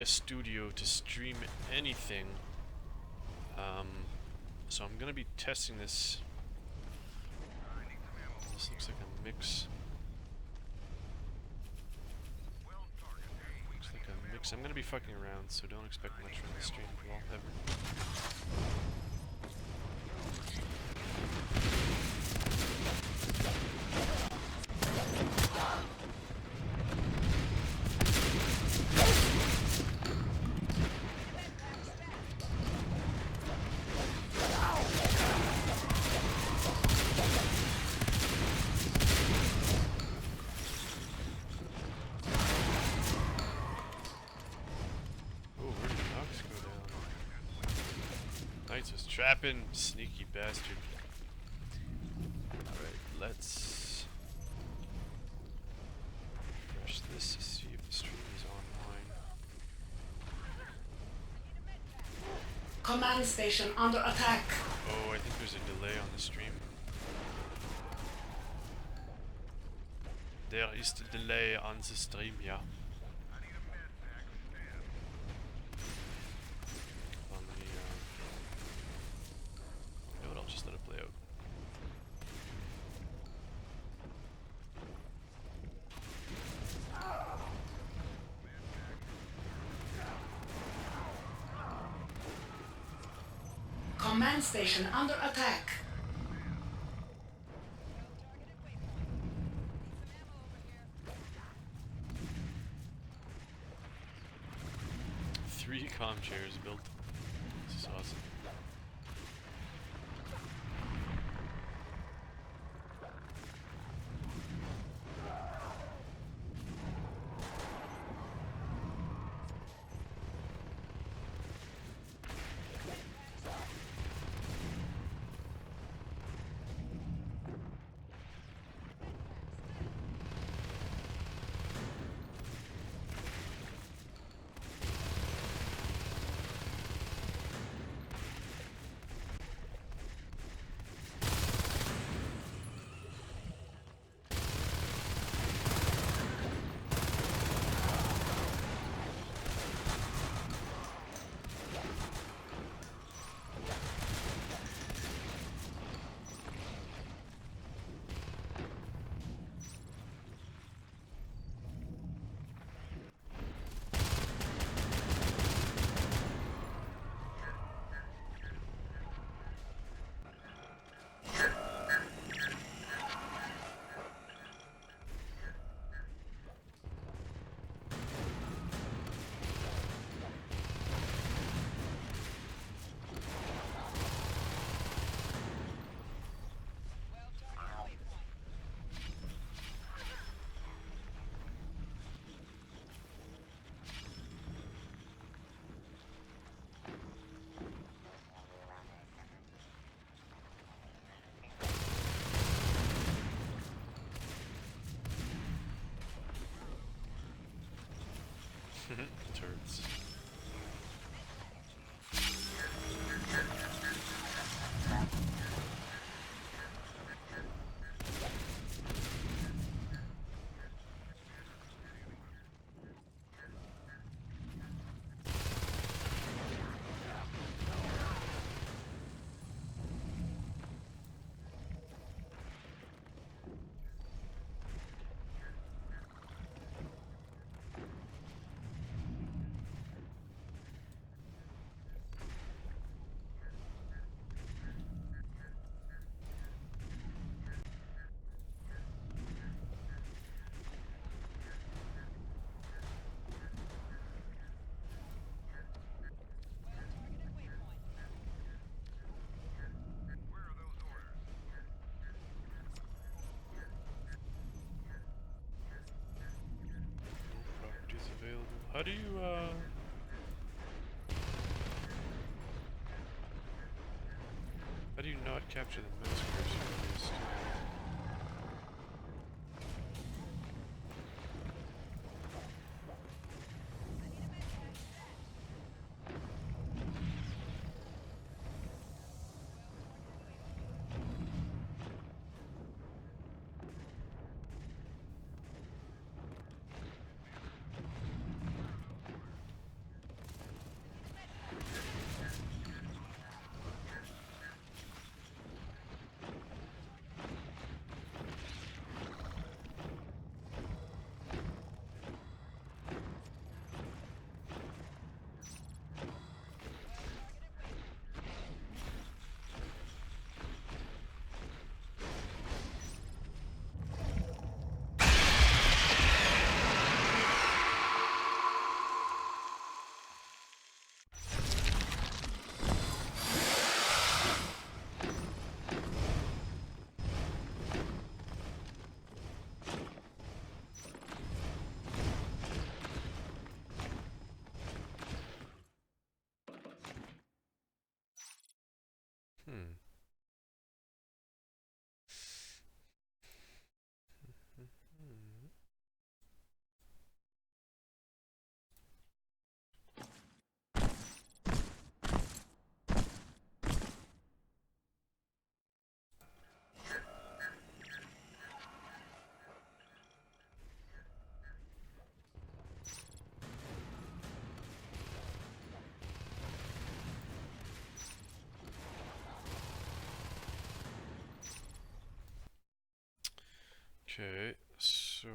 a studio to stream anything. So I'm gonna be testing this. This looks like a mix. Looks like a mix. I'm gonna be fucking around, so don't expect much from the stream at all, ever. Trapping, sneaky bastard. Alright, let's refresh this to see if the stream is online. Command station under attack. Oh, I think there's a delay on the stream. There is a delay on the stream, yeah. Just let it play out. Command station under attack. Three comm chairs built. This is awesome. Turrets. How do you, how do you not capture the mouse cursor on this? Okay, so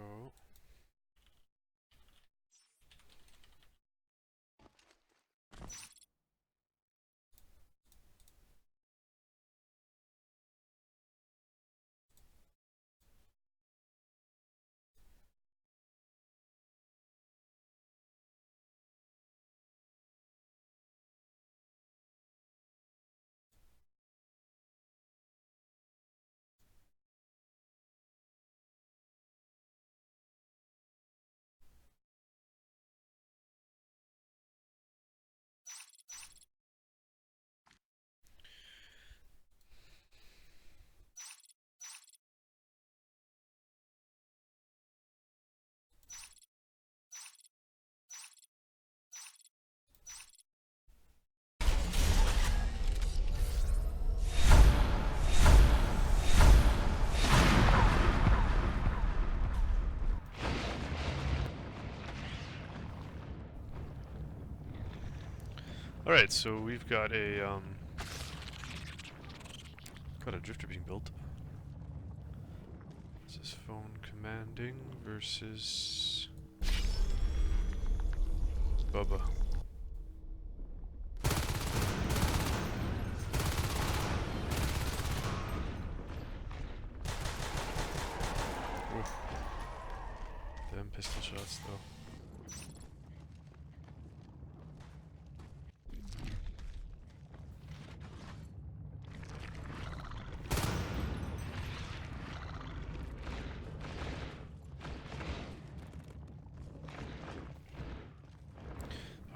alright, so we've got a drifter being built. This is phone commanding versus Bubba. Oof. Them pistol shots though.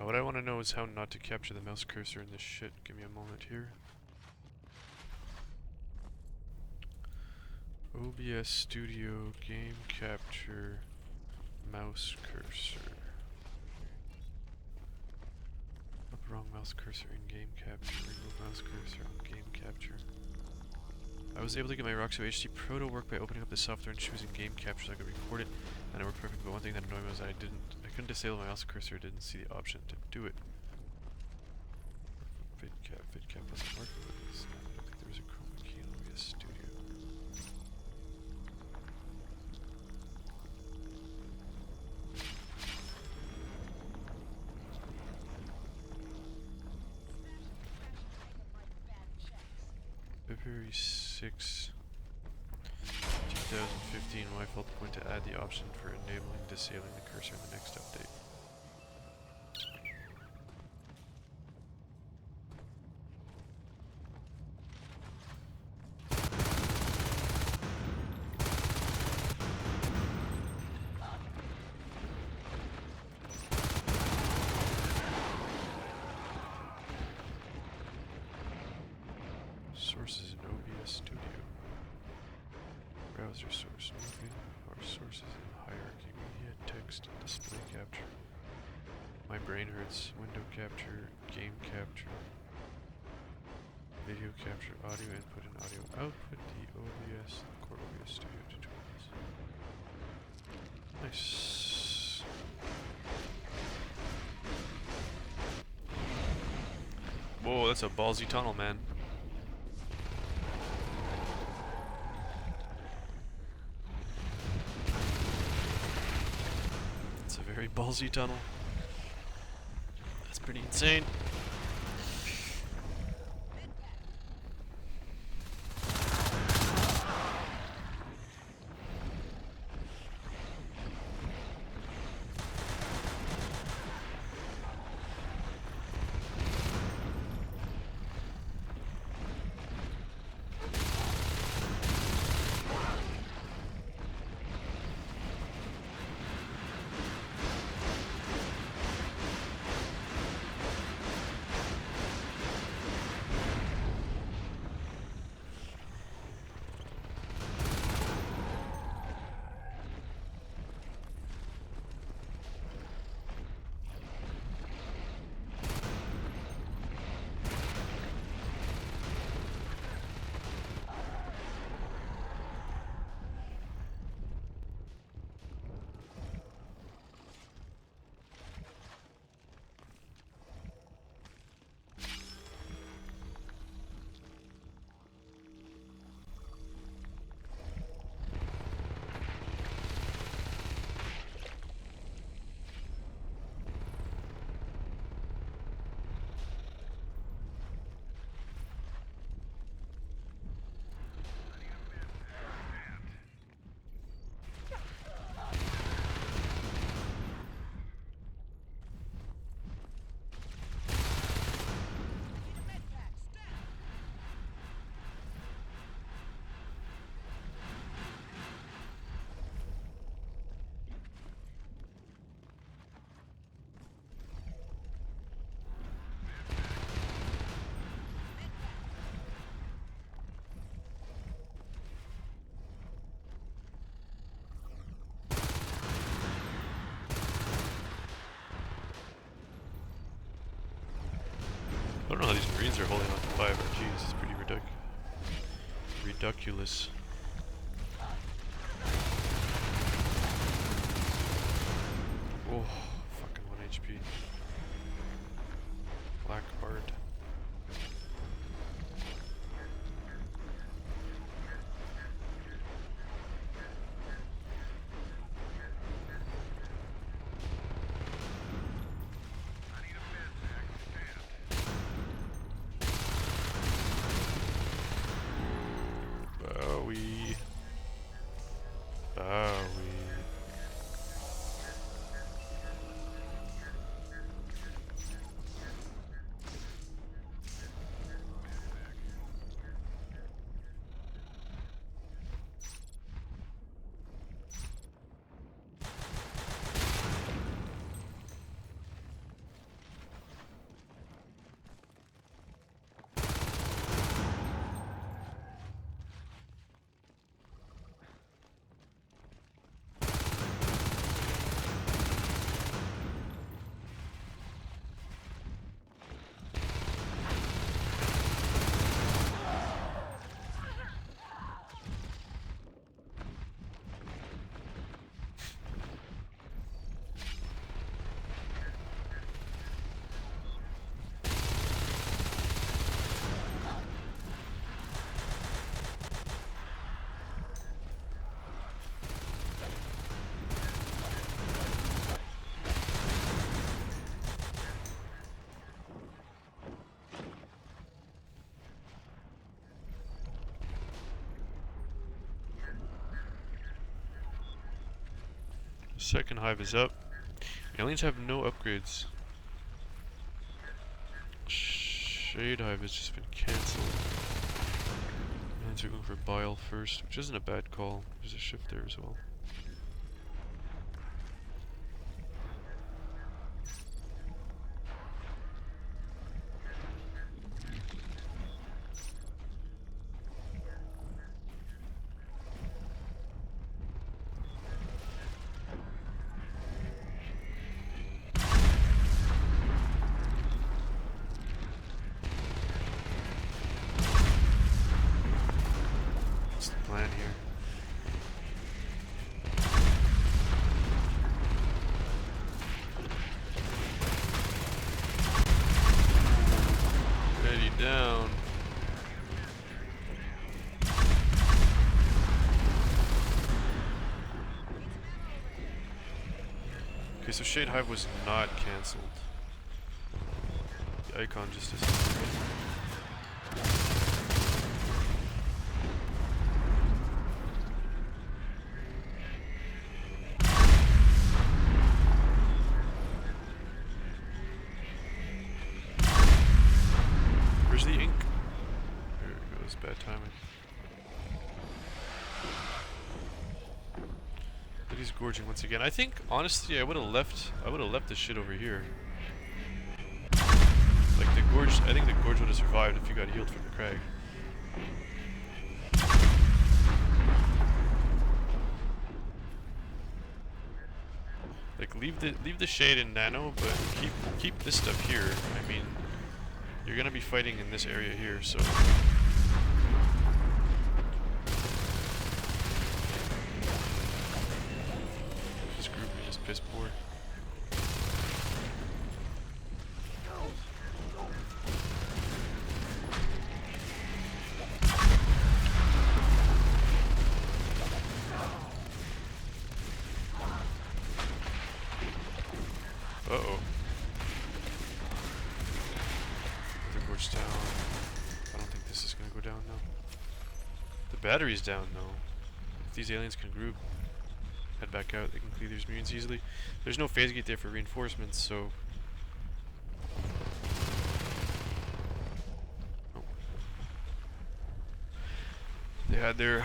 What I want to know is how not to capture the mouse cursor in this shit. Give me a moment here. OBS Studio Game Capture Mouse Cursor. Up wrong mouse cursor in Game Capture. Remove mouse cursor on Game Capture. I was able to get my Roxo HD Pro to work by opening up the software and choosing Game Capture so I could record it, and it worked perfect, but one thing that annoyed me was that I couldn't disable my mouse cursor, didn't see the option to do it. VidCap doesn't work with this. I don't think there was a chroma key in OBS Studio. February 6, 2015, my fault point to add the option for enabling disabling the cursor in the next update. Sources in OBS Studio. Browser source moving. Our sources in hierarchy. Media, text, display capture. My brain hurts. Window capture. Game capture. Video capture. Audio input and audio output. The OBS. The core OBS Studio tutorials. Nice. Whoa, that's a ballsy tunnel, man. Very ballsy tunnel. That's pretty insane. I don't know how these Marines are holding on to 5 RGs. It's pretty ridiculous. Oh, fucking 1 HP. Black Bard. Bowie. Bowie. Second hive is up. Aliens have no upgrades. Shade hive has just been cancelled. Aliens are going for bile first, which isn't a bad call. There's a shift there as well. Plan here. Ready down. Okay, so Shade Hive was not cancelled. The icon just disappeared. Where's the ink? There it goes, bad timing. But he's gorging once again. I think, honestly, I would have left this shit over here. Like the gorge, I think the gorge would have survived if you got healed from the crag. Like leave the shade in nano, but keep this stuff here. I mean, you're gonna be fighting in this area here, so. This group is just piss poor. Uh-oh. The gorge down. I don't think this is gonna go down now. The battery's down though. If these aliens can group, head back out, they can clear these Marines easily. There's no phase gate there for reinforcements, so. Oh. They had their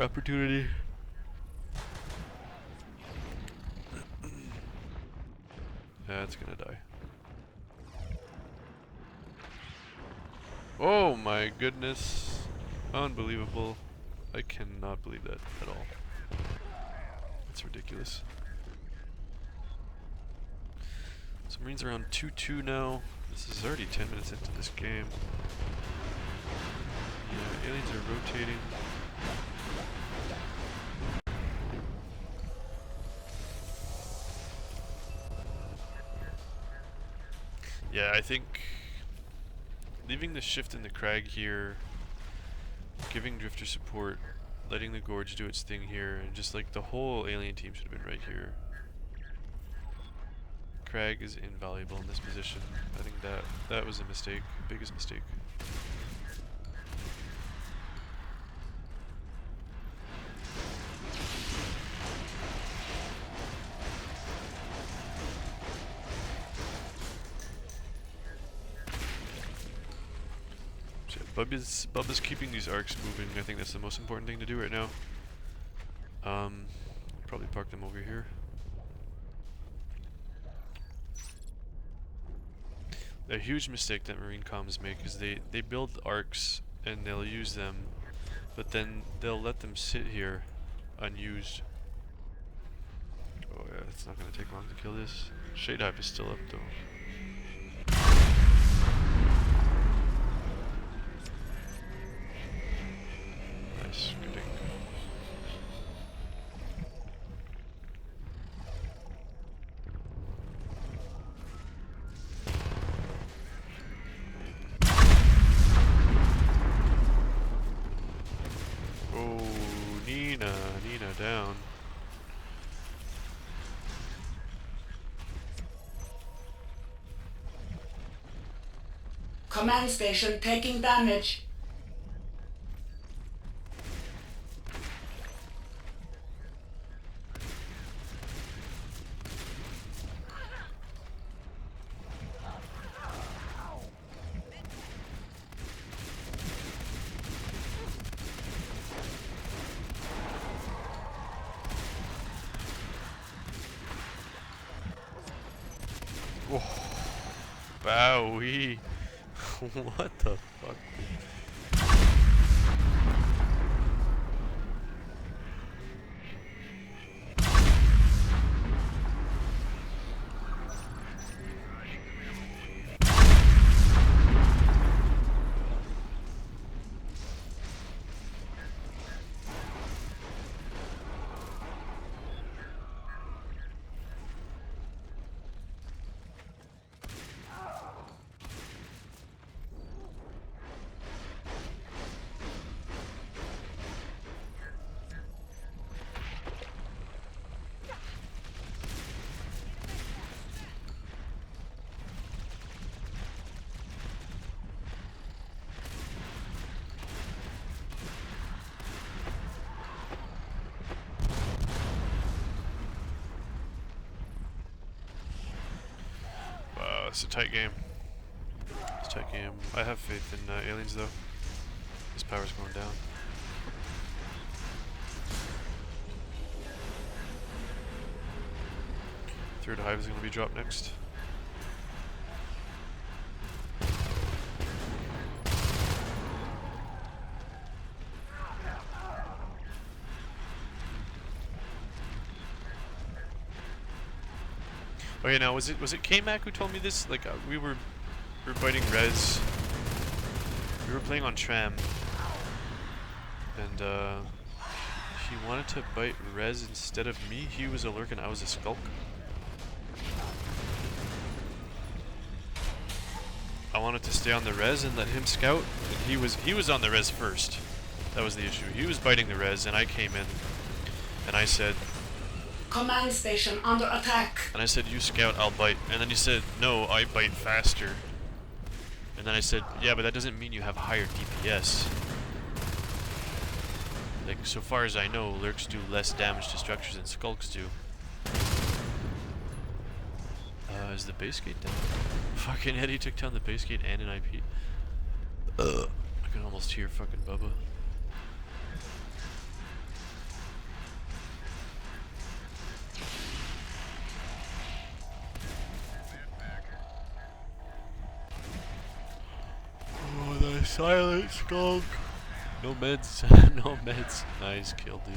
opportunity. Yeah, it's gonna die. Oh my goodness. Unbelievable. I cannot believe that at all. That's ridiculous. So Marines are on 2-2 now. This is already 10 minutes into this game. Yeah, aliens are rotating. Yeah, I think leaving the shift in the crag here, giving Drifter support, letting the Gorge do its thing here, and just like the whole alien team should have been right here. Crag is invaluable in this position. I think that was a mistake, biggest mistake. So Bubba's keeping these arcs moving. I think that's the most important thing to do right now. Probably park them over here. A huge mistake that Marine comms make is they build arcs and they'll use them, but then they'll let them sit here unused. Oh yeah, it's not gonna take long to kill this. Shade Hype is still up though. Nice, good ink. Oh, Nina down. Command station taking damage. Whoa. Bowie. What the fuck? It's a tight game. It's a tight game. I have faith in aliens though. His power's going down. Third hive is going to be dropped next. Okay, now was it K-Mac who told me this? Like we were fighting Rez. We were playing on Tram, and he wanted to bite Rez instead of me. He was a lurk and I was a skulk. I wanted to stay on the Rez and let him scout. And he was on the Rez first. That was the issue. He was biting the Rez, and I came in, and I said, Command station under attack. and I said, you scout, I'll bite. And then he said, no, I bite faster. And then I said, yeah, but that doesn't mean you have higher DPS. Like, so far as I know, lurks do less damage to structures than skulks do. Is the base gate down? Fucking Eddie took down the base gate and an IP. I can almost hear fucking Bubba. Oh, the silent skunk. No meds. No meds. Nice kill, dude.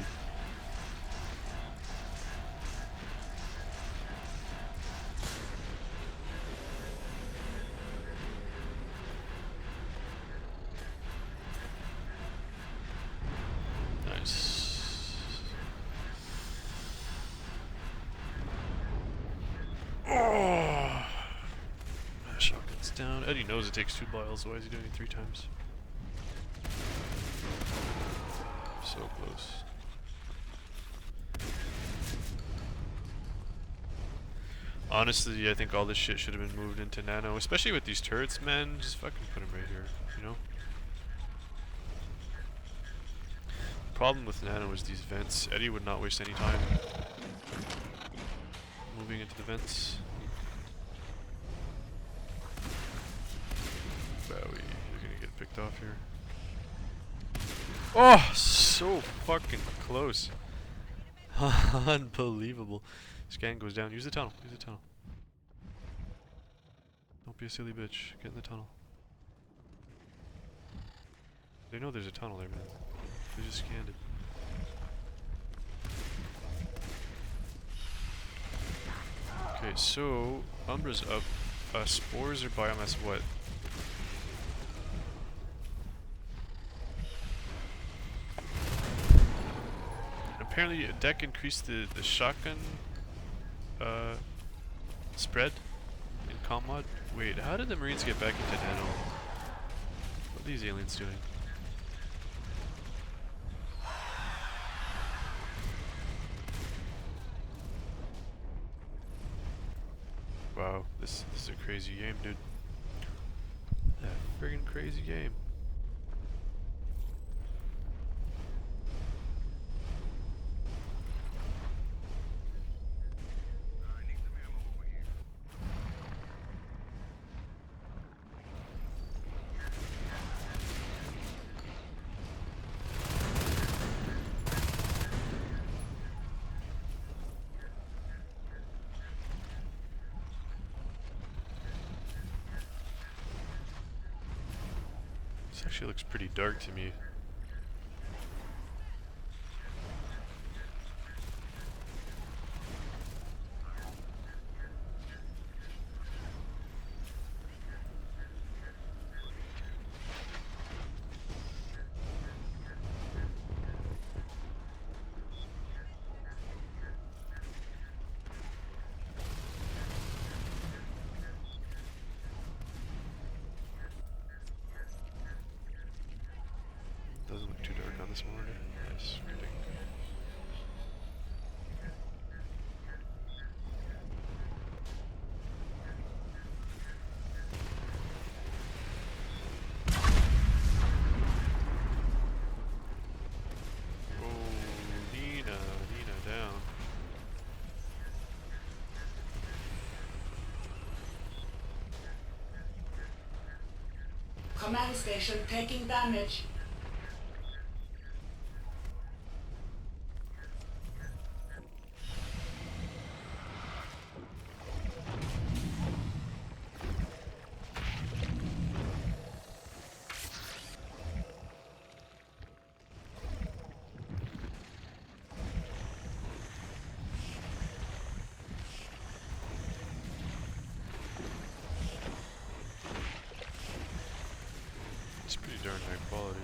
down. Eddie knows it takes 2 boils, why is he doing it 3 times? So close. Honestly, I think all this shit should have been moved into nano, especially with these turrets, man. Just fucking put them right here, you know? The problem with nano is these vents. Eddie would not waste any time moving into the vents. Bowie, you're gonna get picked off here. Oh, so fucking close. Unbelievable. Scan goes down. Use the tunnel. Use the tunnel. Don't be a silly bitch. Get in the tunnel. They know there's a tunnel there, man. They just scanned it. Okay, so Umbra's up. Spores or biomass what? Apparently a deck increased the shotgun spread in comm mod. Wait, how did the Marines get back into nano? What are these aliens doing? Wow, this is a crazy game, dude. A friggin' crazy game. This actually looks pretty dark to me. Doesn't look too dark on this monitor. Nice reading. Oh, Nina down. Command station taking damage. It's pretty darn high quality.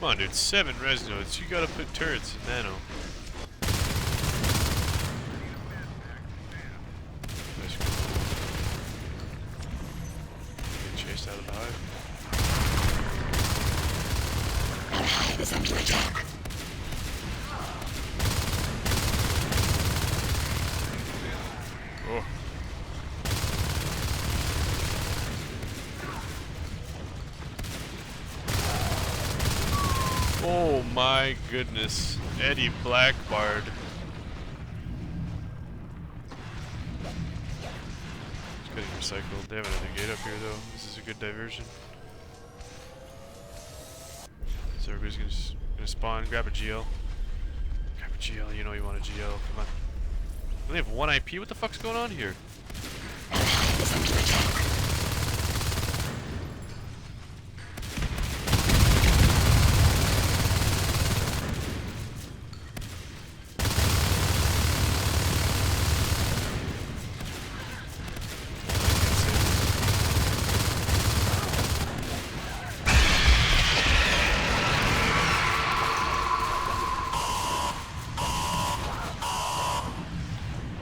Come on, dude. 7 res nodes. You gotta put turrets in nano. Nice. Get chased out of the hive. Our hive is under attack. Oh. Oh my goodness. Eddie Blackbard. It's getting recycled. They have another gate up here though. This is a good diversion. So everybody's gonna Gonna spawn, grab a GL. Grab a GL, you know you want a GL. Come on. We only have one IP? What the fuck's going on here? Ally is under attack.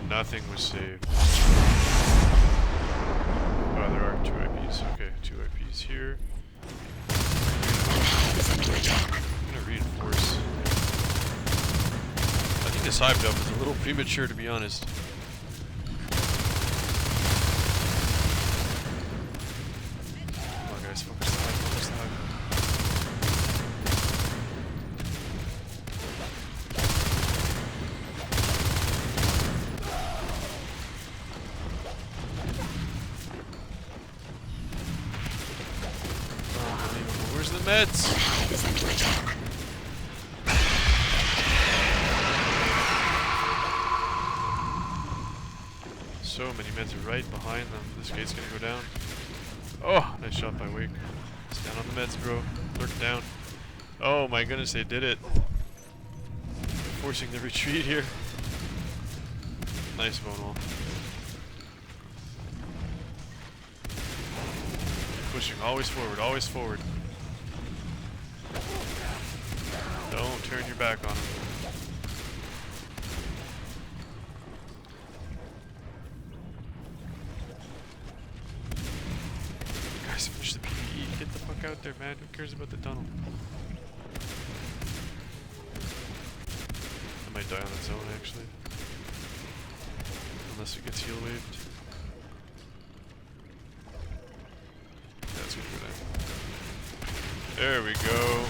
Nothing was saved. Oh, there are 2 IPs. Okay, 2 IPs here. Ally is under attack. I'm gonna reinforce. I think this hive dump is a little premature, to be honest. Come on, guys, focus the hive, focus the hive. Unbelievable. Where's the meds? Ally is under attack. So many meds are right behind them. This gate's gonna go down. Oh, nice shot by Wake. Stand on the meds, bro. Lurk down. Oh my goodness, they did it. Forcing the retreat here. Nice bone wall. Pushing, always forward, always forward. Don't turn your back on him. Guys, finish the PvE. Get the fuck out there, man. Who cares about the tunnel? I might die on its own, actually. Unless it gets heal waved. That's good for that. There we go.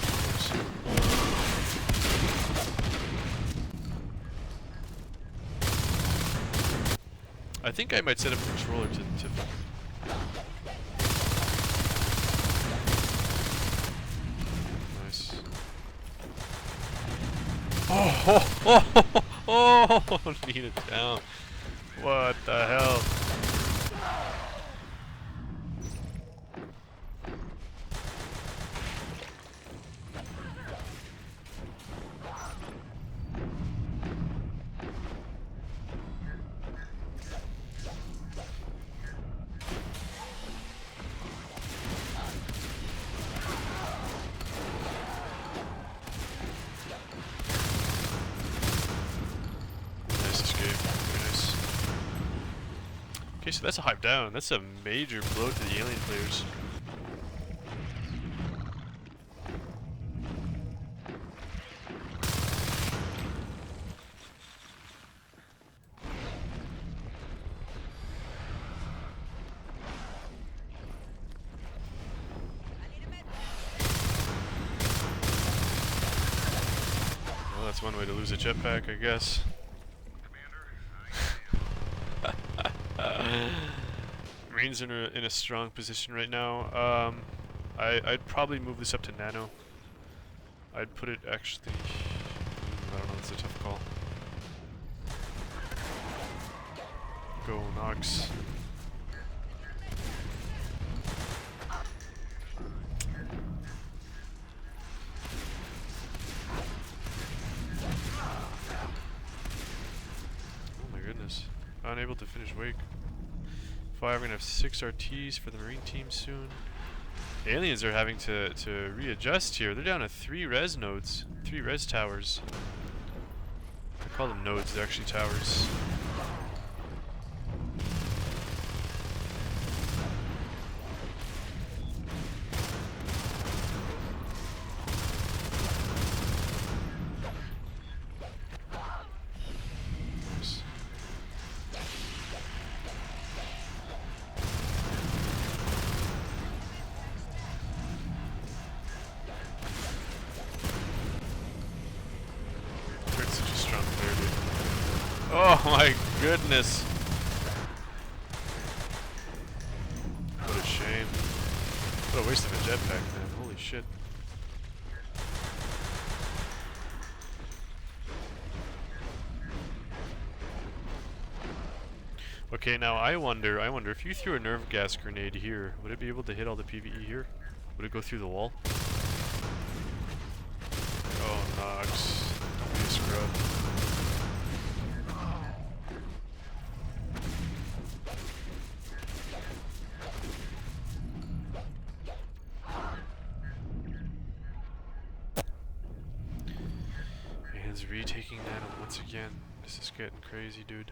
I think I might set up a controller to nice. Oh, need it down. What the hell? Okay, so that's a hive down. That's a major blow to the alien players. Well, that's one way to lose a jetpack, I guess. Marines are in a strong position right now. I'd probably move this up to nano. I'd put it actually. I don't know. It's a tough call. Go Nox. Oh my goodness. Unable to finish Wake. We're gonna have 6 RTs for the Marine team soon. Aliens are having to readjust here. They're down to 3 res nodes, 3 res towers. I call them nodes, they're actually towers. Oh my goodness. What a shame. What a waste of a jetpack, man. Holy shit. Okay, now I wonder if you threw a nerve gas grenade here, would it be able to hit all the PvE here? Would it go through the wall? Oh, Nox. Don't be a scrub. Man's retaking Nano once again. This is getting crazy, dude.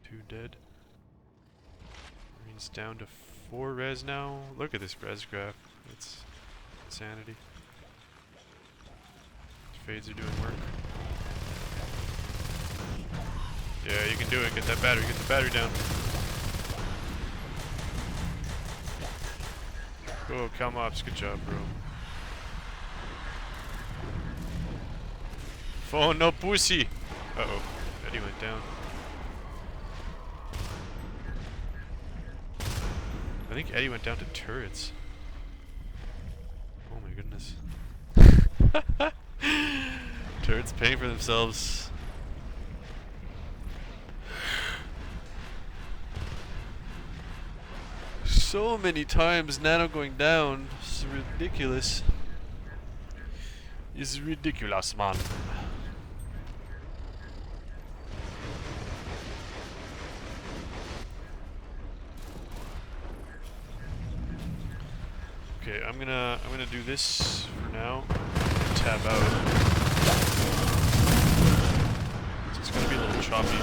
2 dead. Marine's down to 4 res now. Look at this res graph. It's insanity. Fades are doing work. Yeah, you can do it. Get that battery. Get the battery down. Oh, Cal Mops. Good job, bro. Oh, no pussy. Uh-oh. Eddie went down. I think Eddie went down to turrets. Oh my goodness. Turrets paying for themselves. So many times Nano going down. It's ridiculous. It's ridiculous, man. Okay, I'm gonna do this for now. And tab out. So it's gonna be a little choppy.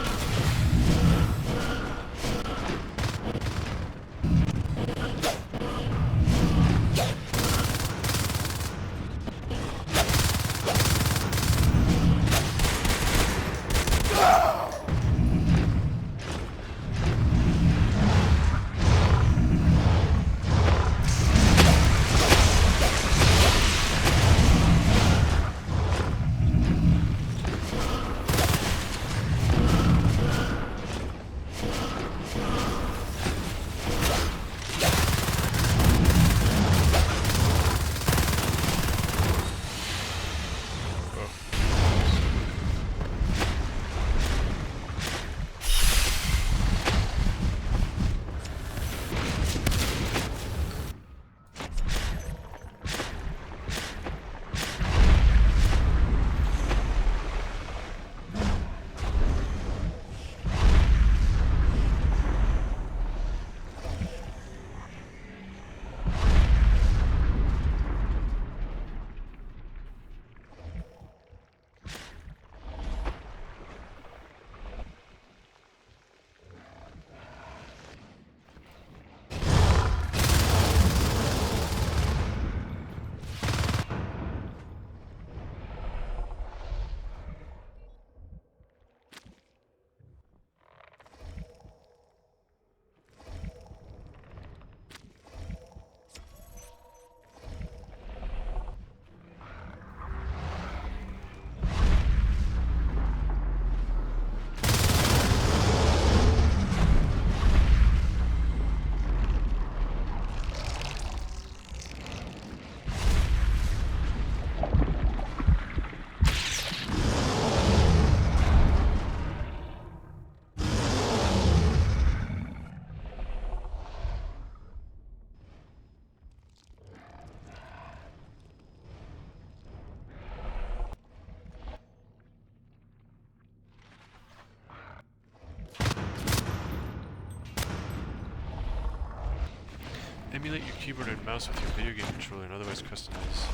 Emulate your keyboard and mouse with your video game controller and otherwise customize.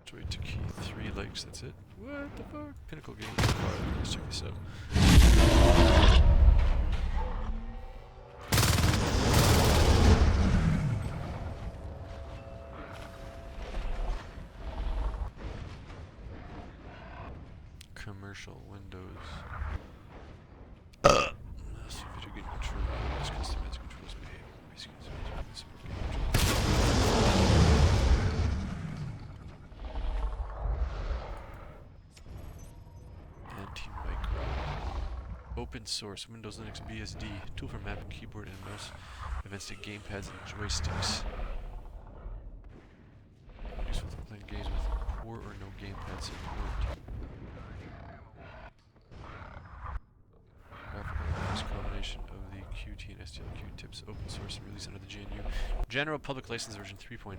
Joy to key 3 likes, that's it. What the fuck? Pinnacle game. Let's check this out. Commercial Windows. So video game controller, otherwise customize controls behavior. Anti-micro. Open source Windows Linux BSD tool for mapping keyboard and mouse events to gamepads and joysticks. Useful for playing games with poor or no gamepad support. Graphical General Public License version 3.0.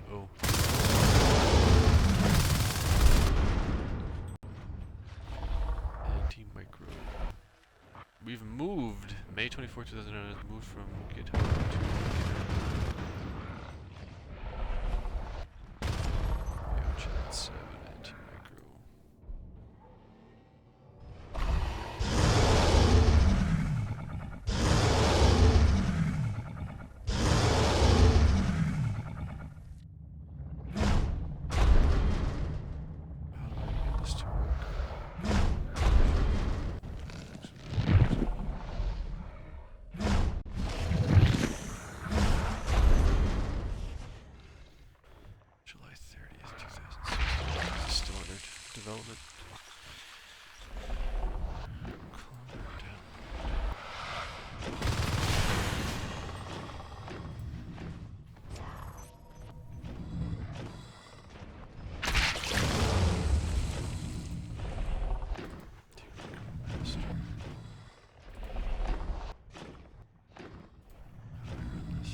Anti-micro. We've moved. May 24, 2009 has moved from GitHub to GitHub. Chat 7, anti-micro. How do I get this to work? July 30th, 2016. This is still under development. Clone down. Master. How do I run this?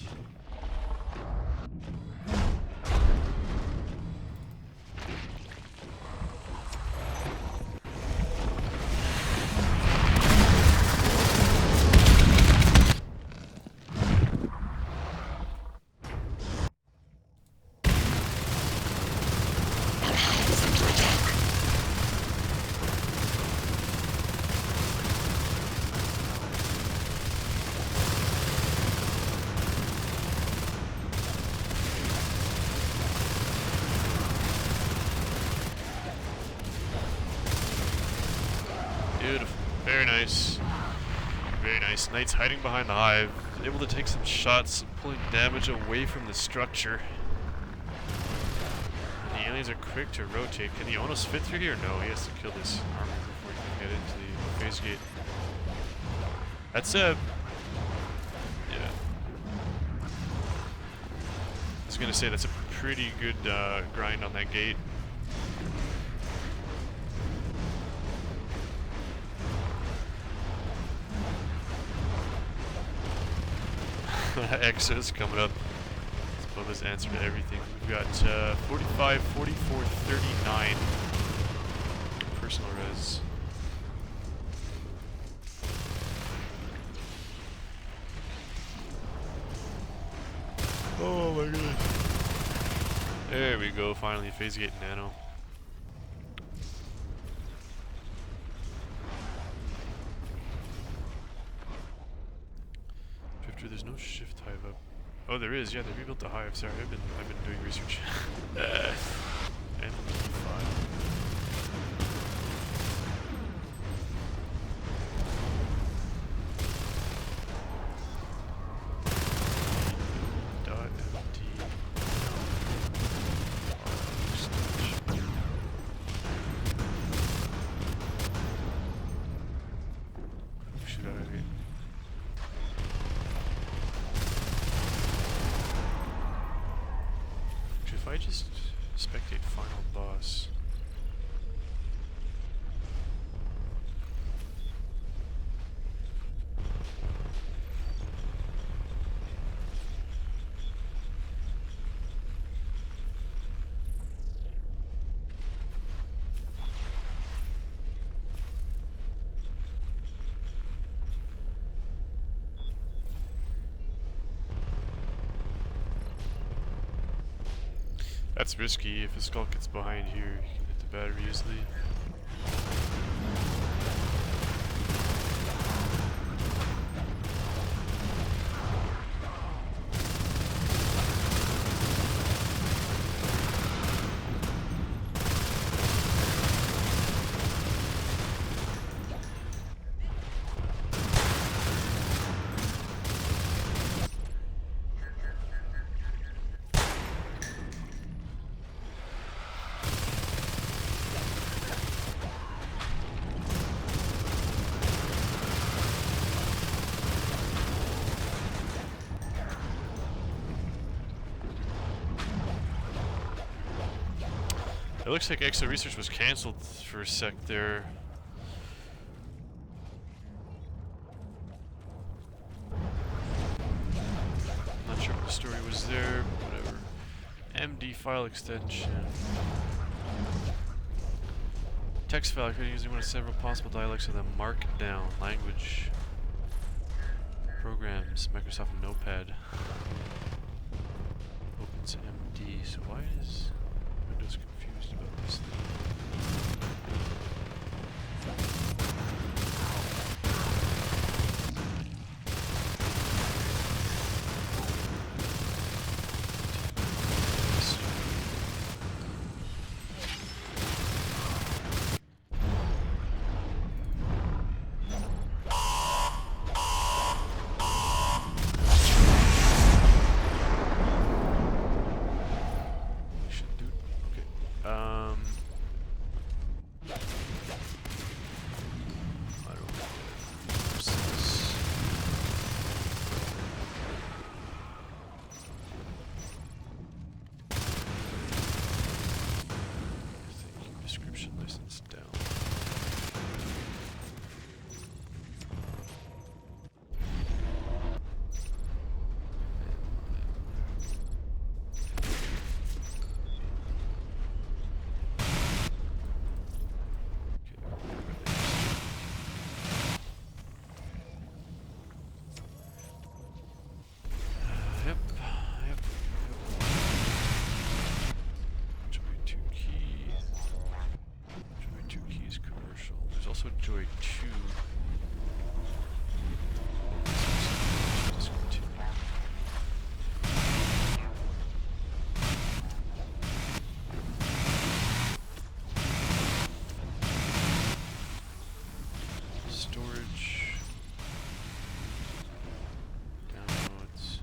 Beautiful. Very nice. Very nice. Knight's hiding behind the hive. Able to take some shots, pulling damage away from the structure. And the aliens are quick to rotate. Can the Onos fit through here? No, he has to kill this armor before he can get into the phase gate. That's yeah. I was gonna say that's a pretty good grind on that gate. Exo's coming up. It's Bubba's answer to everything. We've got 45, 44, 39 personal res. Oh my goodness. There we go, finally phase gate nano. There's no shift hive up. Oh, there is. Yeah, they rebuilt the hive. Sorry, I've been doing research. And file. .md. Should I? If I just spectate final boss. That's risky. If a skull gets behind here, you can hit the battery easily. It looks like Exo Research was cancelled for a sec there. Not sure what the story was there, but whatever. MD file extension. Text file created using one of several possible dialects of the Markdown language. Programs, Microsoft Notepad. Opens MD. So why is Windows confused about this thing? Joy 2. Storage. Downloads.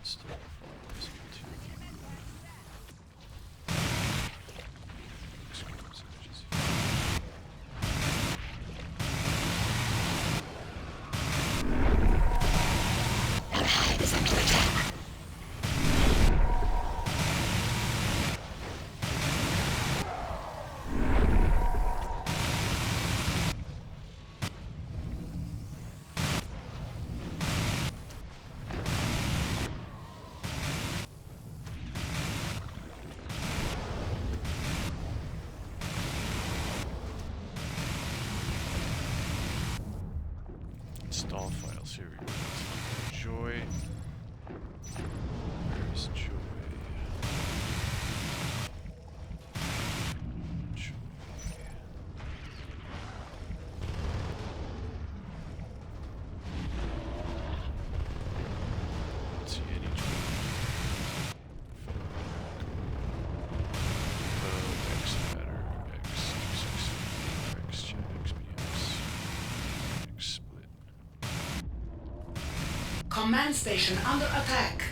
Still files. Install files. Here we go. Joy. Where's Joy? Joy. Don't see any Joy. X matter. X. X chat. XPX. X split. Command station under attack.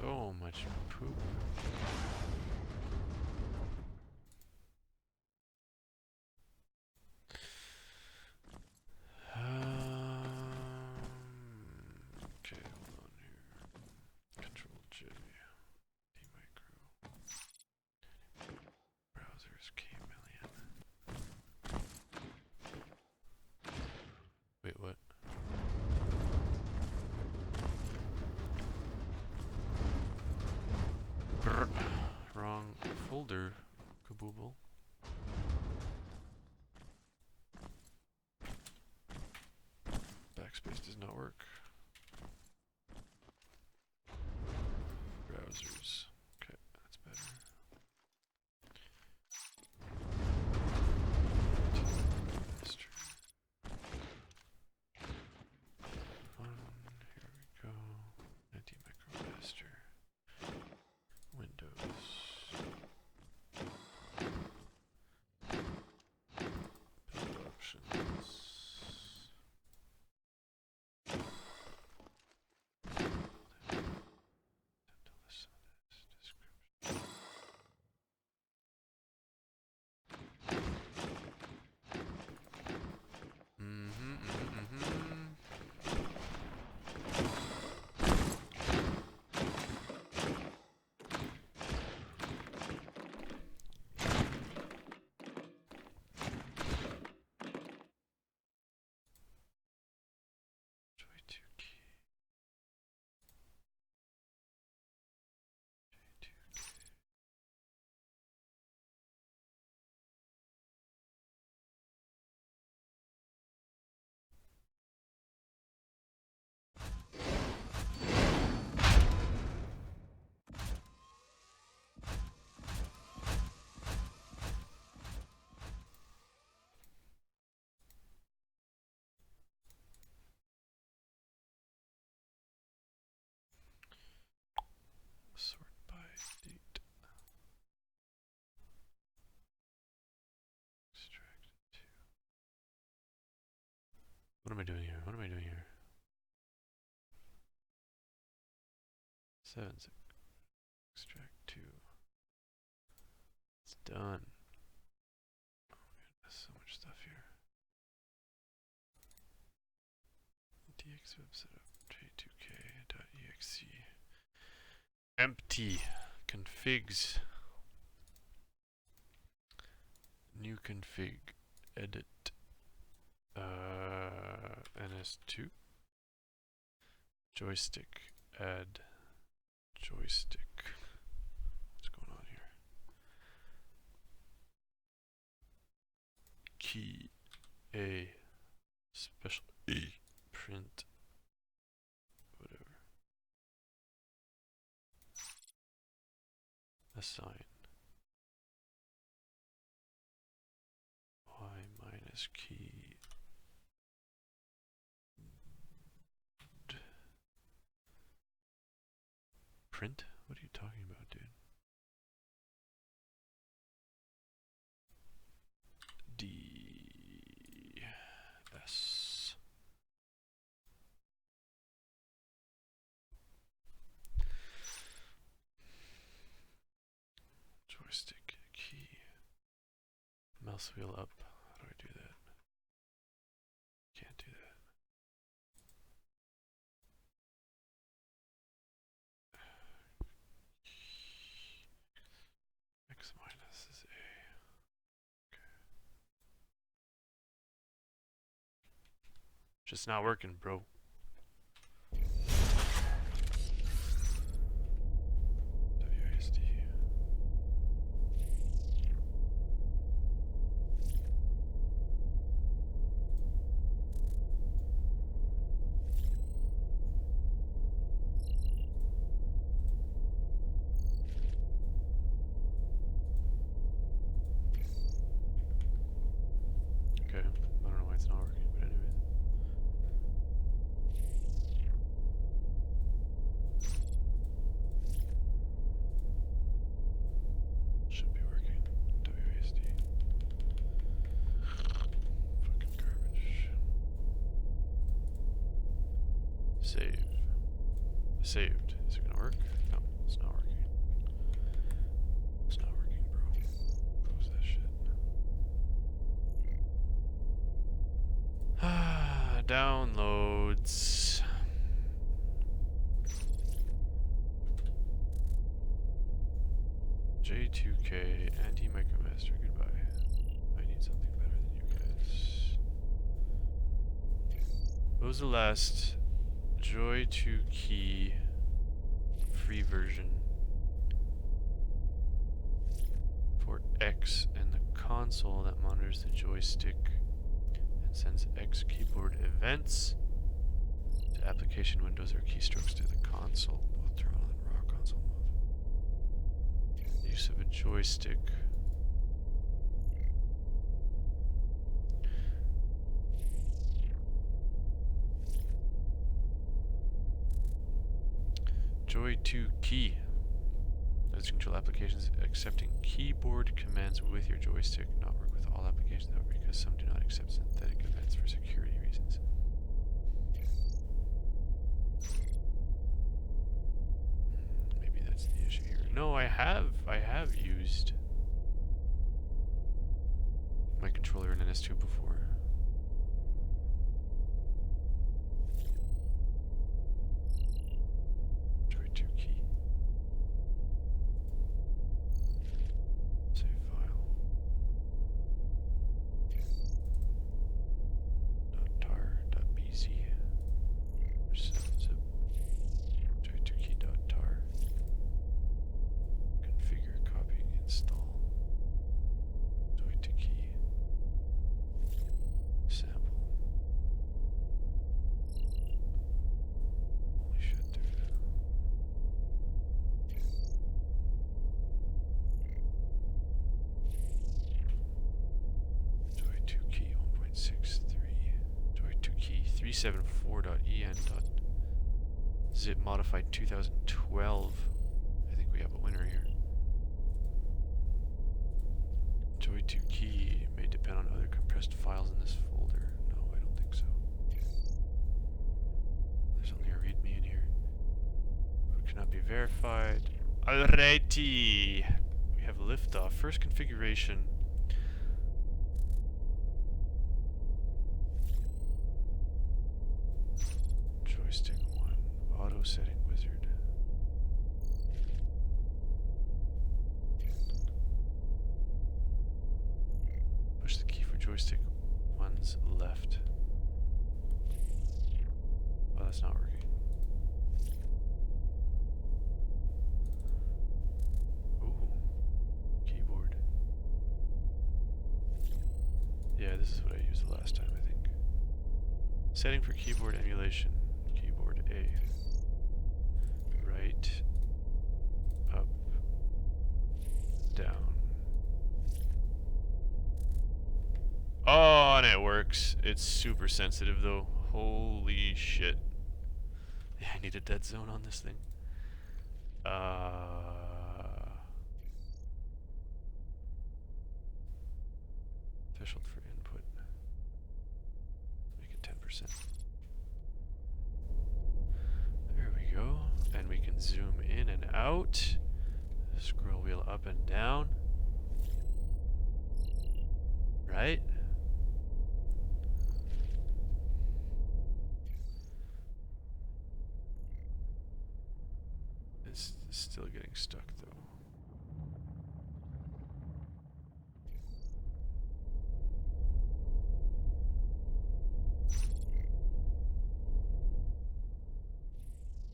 So much poop. Okay, hold on here. Control J. Micro. Browsers K-million. Wait, what? Brr. Wrong folder. Backspace does not work. Browsers. Okay, that's better. Master. Here we go. Anti-micromaster. Windows. Build options. Sort by date. Extract to. What am I doing here? What am I doing here? 7, 6. Extract 2. It's done. Oh my goodness, so much stuff here. DX web setup j2k.exe. Empty configs. New config. Edit. NS2. Joystick. Add joystick. What's going on here? Key A. Special A. Print. Whatever. Assign. Y minus key. Print? What are you talking about, dude? D S. Joystick key. Mouse wheel up. How do I do that? Can't do that. X minus is A. Okay. Just not working, bro. WASD. Okay, I don't know why it's not working, but anyways. Should be working. WASD. Fucking garbage. Save. Saved. Is it gonna work? No, it's not working. It's not working, bro. Close that shit. Downloads. J2K, anti-micromaster, goodbye. I need something better than you guys. What was the last Joy2Key free version for X and the console that monitors the joystick and sends X keyboard events? application windows or keystrokes to the console, both terminal and raw console mode. Use of a joystick. Joy 2 key. Those control applications accepting keyboard commands with your joystick. Not work with all applications, however, because some do not accept synthetic events for security reasons. Maybe that's the issue here. No, I have used my controller in an S2 before. Joy 2 key. Save file. .tar.bz. Zip. Joy 2 key.tar. Configure, copy, install. Joy 2 key. Sample. Holy shit, dude. Joy 2 key 1.63. Joy 2 key 374.en.zip modified 2012. I think we have a winner here. Joy 2 key may depend on other compressed files in this folder. No, I don't think so. There's only a readme in here. It cannot be verified. Alrighty. We have liftoff. First configuration. Joystick 1. Auto setting wizard. Push the key for joystick 1's left. Oh, that's not working. Ooh. Keyboard. Yeah, this is what I used the last time, I think. Setting for keyboard emulation. Keyboard A. Right. Up. Down. Oh, and it works. It's super sensitive though. Holy shit. Yeah, I need a dead zone on this thing. Threshold for input. Make it 10%. There we go. And we can zoom in and out. Scroll wheel up and down. Right? It's still getting stuck though.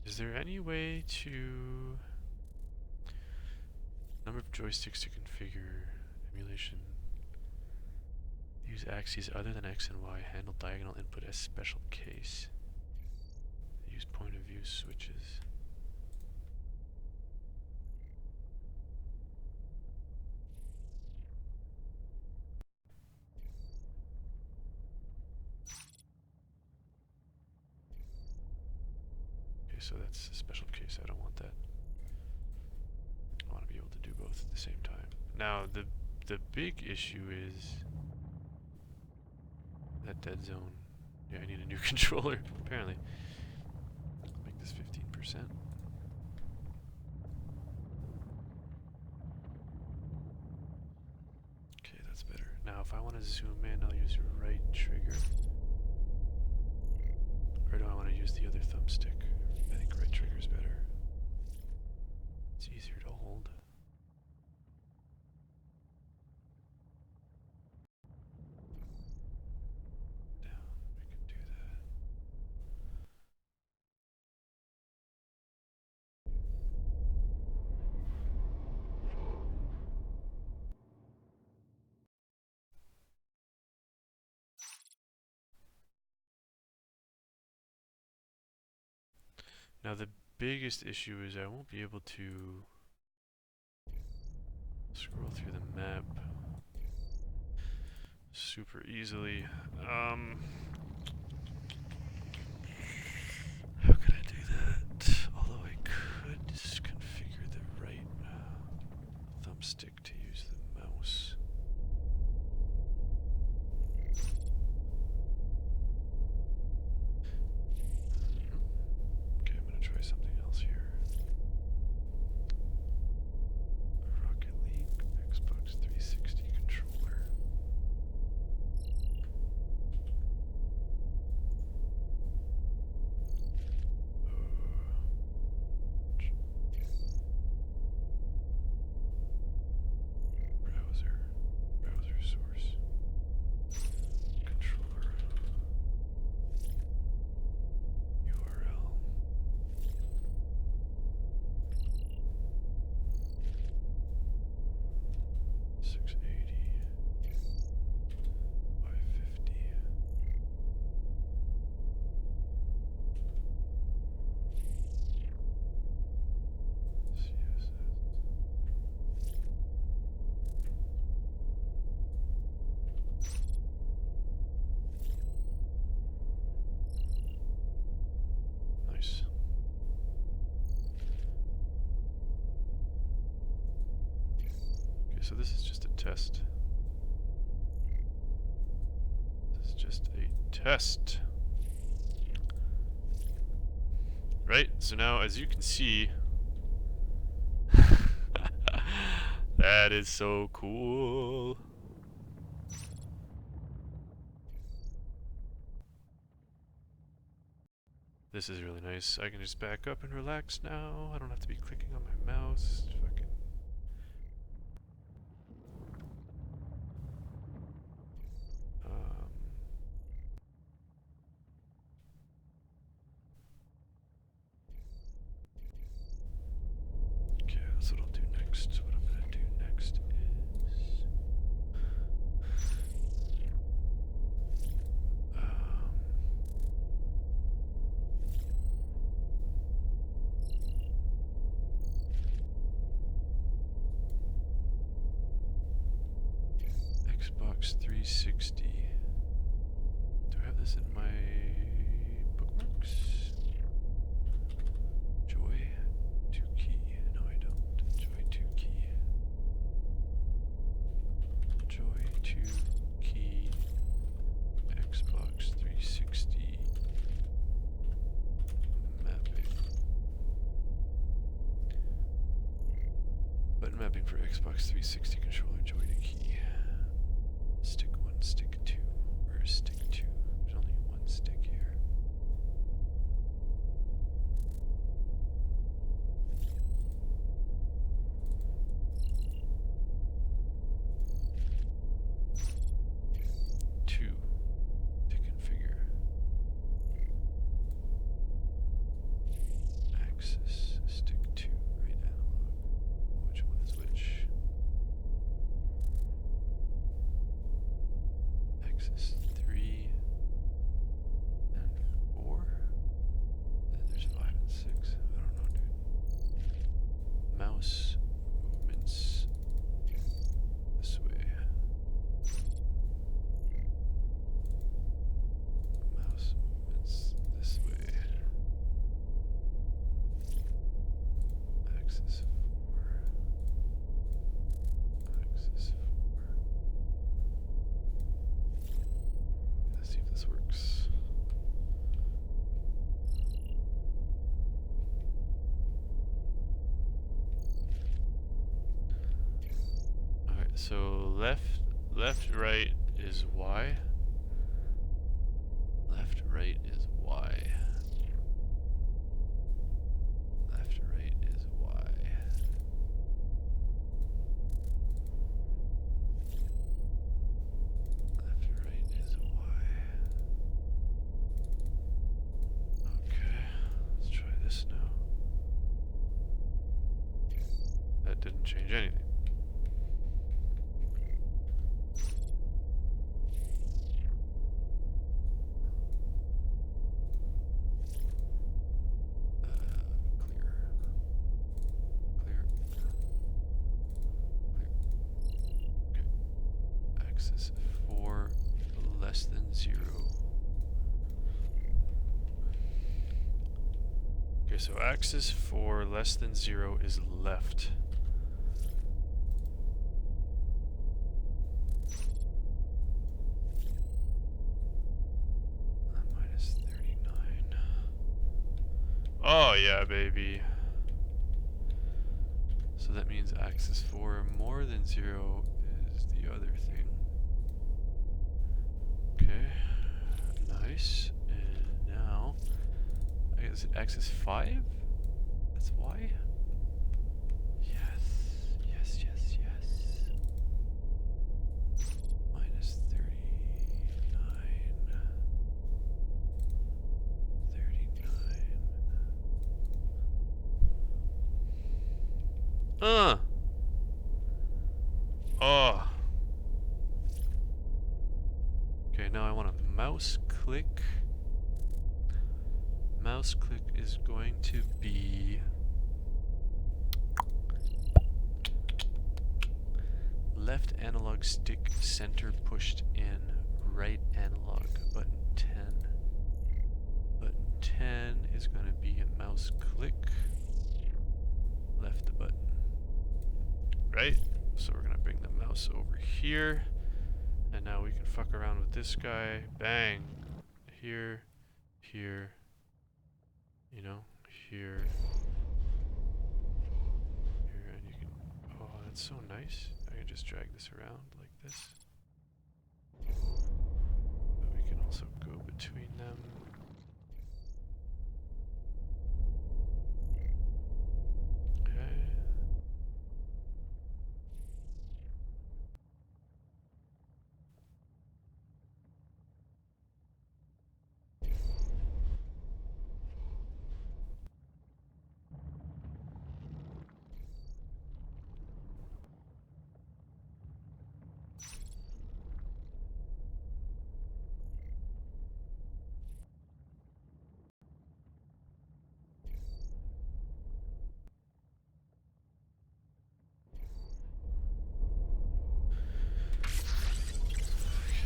Is there any way to... Number of joysticks to configure emulation. Use axes other than X and Y. Handle diagonal input as special case. Use point of view switches. Okay, so that's a special case. I don't want that. I want to be able to do both at the same time. Now, the big issue is that dead zone. Yeah, I need a new controller, apparently. Make this 15%. Okay, that's better. Now, if I want to zoom in, I'll use right trigger. Or do I want to use the other thumbstick? I think right trigger is better. It's easier to hold. Now the biggest issue is I won't be able to scroll through the map super easily. How could I do that? Although I could just configure the right thumbstick to use the mouse. Okay, I'm gonna try something else here. Rocket League, Xbox 360 controller. Browser source, controller, URL. 680, 550. CSS. Nice. Okay, so this is just a test. This is just a test. Right? So now, as you can see, that is so cool. This is really nice. I can just back up and relax now. I don't have to be clicking on my mouse. Fucking. Okay, that's what I'll do next. What I'm gonna do next is Xbox 360. Do I have this in my bookmarks? Joy 2 key. No, I don't. Joy 2 key. Joy 2 key. Xbox 360 mapping. Button mapping for Xbox 360 controller. Joy 2 key. Stick 1, stick 2. Where's stick 2? There's only one stick here. Two to configure. Axis, stick 2, right analog. Which one is which? Axis 3 and 4. Then there's 5 and 6. I don't know, dude. Mouse movements this way. Mouse movements this way. Axis 4. Axis 4. Let's see if this works. Alright, so left, right is Y. Left, right is Y. Left, right is Y. Left, right is Y. Okay, let's try this now. That didn't change anything. so axis 4 less than 0 is left. Minus 39. Oh yeah, baby. So that means axis 4 more than 0 is the other thing. Okay, nice. And now, I guess axis 5? That's y? Yes, yes, yes, yes. Minus 39. 39. Oh. Okay, now I want a mouse click. Mouse click is going to be left analog stick center pushed in, right analog button 10. Button 10 is going to be a mouse click, left button. Right? So we're going to bring the mouse over here. And now we can fuck around with this guy. Bang. Here. Here. You know, here. Here, and you can... Oh, that's so nice. I can just drag this around like this. But we can also go between them. Okay.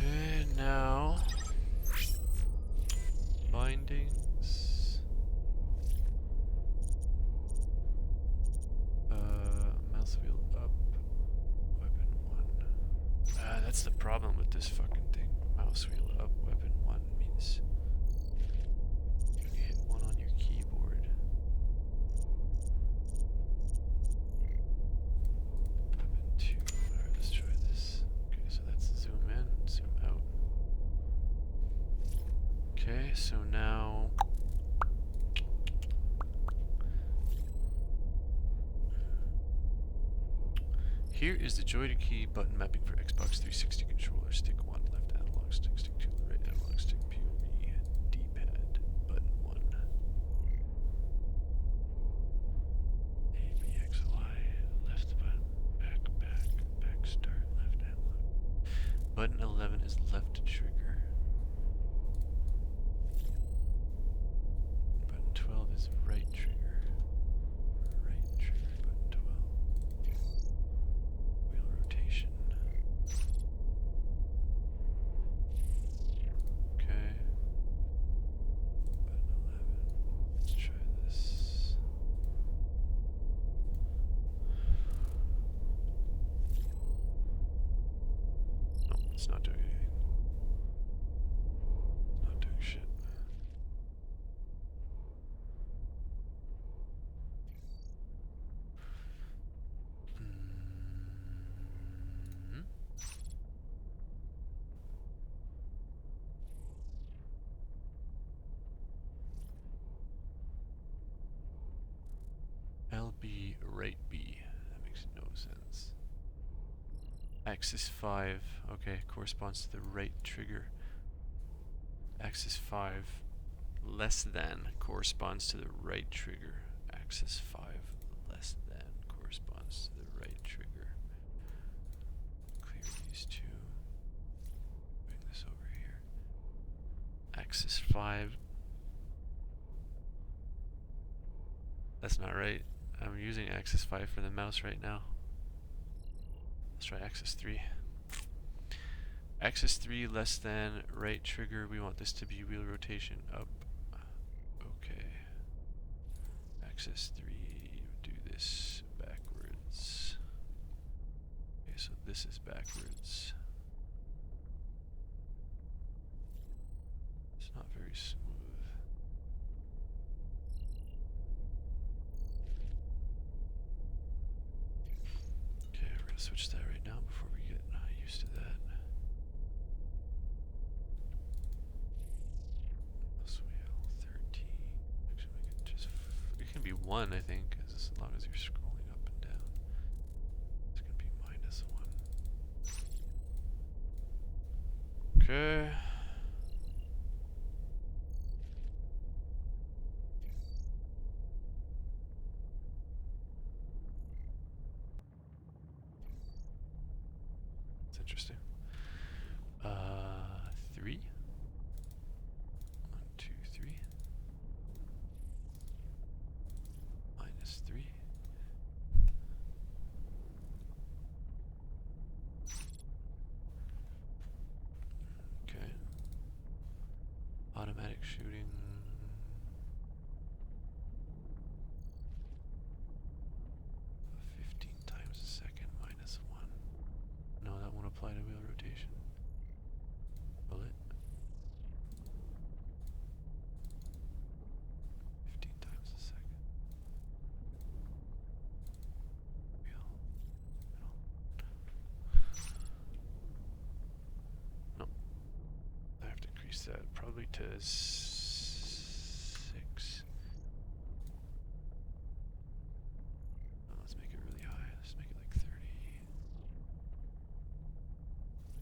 Okay, now bindings. Mouse wheel up. Weapon 1. That's the problem with this fucking thing. Mouse wheel up. Weapon 1 means you hit 1 on your keyboard. Weapon 2. Alright, let's try this. Okay, so that's zoom in, zoom out. Okay, so now here is the joy-to-key button mapping for Xbox 360 controller. Stick 1, left analog stick, stick 2, right analog stick, POV, D-pad, button 1. A, B, X, Y, left button, back, start, left analog. Button 11 is left trigger. Button 12 is right trigger. Right trigger, button 12. Wheel rotation. Okay. Button 11. Let's try this. No, it's not doing anything. It's not doing shit. Mm-hmm. LB, right B. That makes no sense. Axis 5. Okay, corresponds to the right trigger. Axis 5 less than corresponds to the right trigger. Axis 5 less than corresponds to the right trigger. Clear these two. Bring this over here. Axis 5. That's not right. I'm using axis 5 for the mouse right now. Let's try axis 3. Axis 3 less than right trigger. We want this to be wheel rotation up. Okay. access 3, do this backwards. Okay, so this is backwards. It's not very smooth. Okay, we're gonna switch that right now before we get used to that. So we have 13. Actually, we can just. It can be 1, I think, as long as you're scrolling up and down. It's gonna be -1. Okay. That's interesting. 3. 1, 2, 3. -3. Okay. Automatic shooting. Times a second -1. No, that won't apply to wheel rotation. Will it? 15 times a second. Wheel. No. I have to increase that probably to 6. Oh, let's make it really high. Let's make it like 30.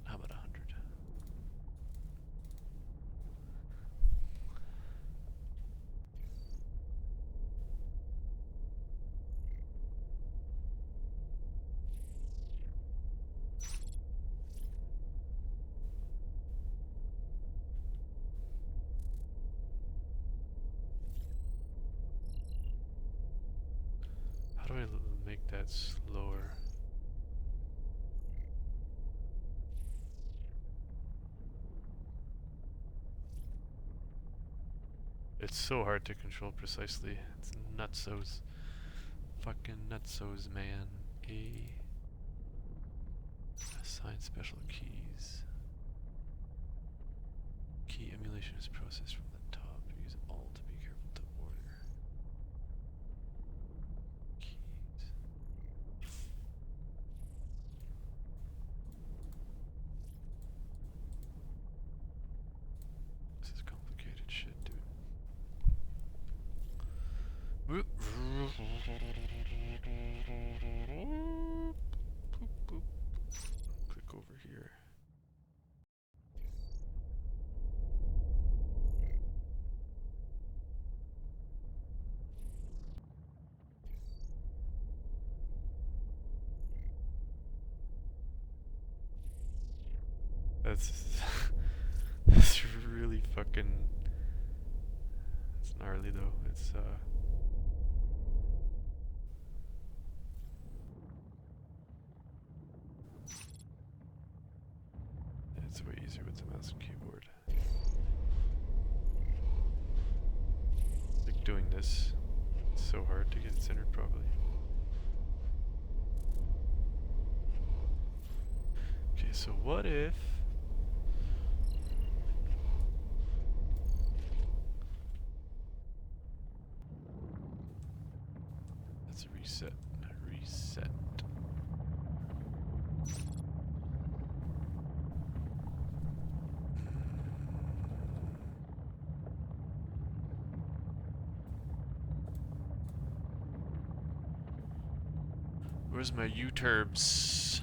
How about 100? How do I make that slower? It's so hard to control precisely. It's nutsos. Fucking nutsos, man. Assign special keys. Key emulation is processed from the top. Use Alt to be careful to order. Keys. This is complicated shit, dude. Boop. Boop. Click over here. That's really fucking. It's gnarly though. It's way easier with the mouse and keyboard. Like doing this, it's so hard to get it centered properly. Okay, so what if that's a reset. Reset. Where's my U-turbs?